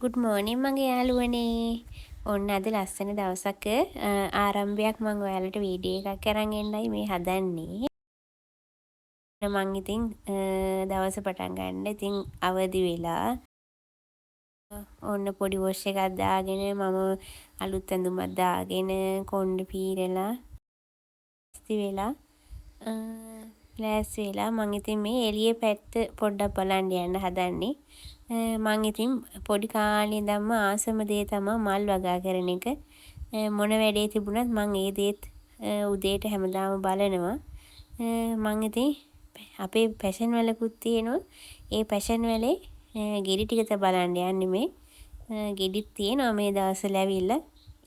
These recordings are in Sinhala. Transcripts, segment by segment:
ගුඩ් මෝනින් මගේ යාළුවනේ. ඔන්න අද ලස්සන දවසක ආරම්භයක් මම ඔයාලට වීඩියෝ එකක් අරන් එන්නයි මේ හදන්නේ. මං ඉතින් දවස පටන් ගන්න ඉතින් අවදි වෙලා ඔන්න පොඩි වොෂ් එකක් දාගෙන මම අලුත් ඇඳුමක් දාගෙන කොණ්ඩේ පීරලා ලෑස්ති වෙලා මං ඉතින් මේ එළියේ පැත්ත පොඩ්ඩක් බලන්න යන්න හදන්නේ. මං ඉතින් පොඩි කාලේ ඉඳන්ම ආසම දේ තමයි මල් වගා කරන එක. මොන වැඩේ තිබුණත් මං ඒ දේත් උදේට හැමදාම බලනවා. මං ඉතින් අපේ පැෂන් වලකුත් තියෙනවා. ඒ පැෂන් වලේ ගෙඩි ටික බලන්න යන්නේ මේ. ගෙඩිත් තියෙනවා මේ දවස්වල ඇවිල්ලා.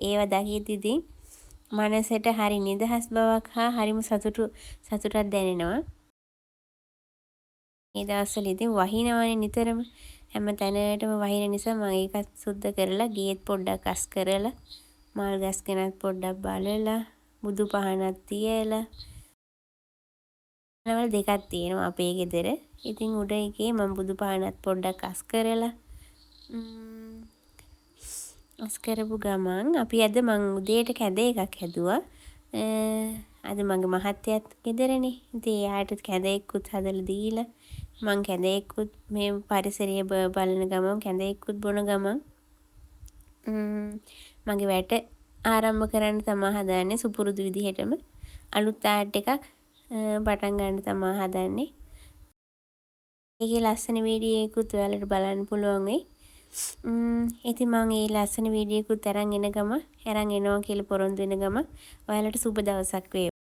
ඒවා දකිද්දි ඉතින් මනසට හරි නිදහස් බවක් හා හරිම සතුටක් දැනෙනවා. මේ දවස්වල ඉතින් වහිනවනේ නිතරම. හැම තැනටම වහින නිසා මම ඒකත් සුද්ධ කරලා ගේත් පොඩ්ඩක් අස් කරලා මල් ගස් ගැනත් පොඩ්ඩක් බලලා බුදු පහනක් තියලා ලෙවල් දෙකක් තියෙනවා අපේ ගෙදර. ඉතින් උඩ එකේ මම බුදු පහනත් පොඩ්ඩක් අස් කරලා අස් කරපු ගමන් අපි අද මං උදේට කැඳ එකක් හැදුවා. අද මගේ මහත්තයත් ගෙදරනේ. ඉතින් එයාට කැඳෙකුත් හදලා දීලා මං කැඳෙකුත් මේ පරිසරය බලන ගමන් කැඳෙකුත් බොන ගමන් මගේ වැඩ ආරම්භ කරන්න තමයි හදන්නේ සුපුරුදු විදිහටම. අලුත් ආර්ට් එකක් පටන් ගන්න තමයි හදන්නේ. ඒකේ ලස්සන වීඩියෝ එකකුත් ඔයාලට බලන්න පුළුවන් වෙයි. ඉතින් මම මේ ලස්සන වීඩියෝ එකකුත් අරන් එනවා කියලා පොරොන්දු වෙන ගම ඔයාලට සුබ දවසක් වේවා.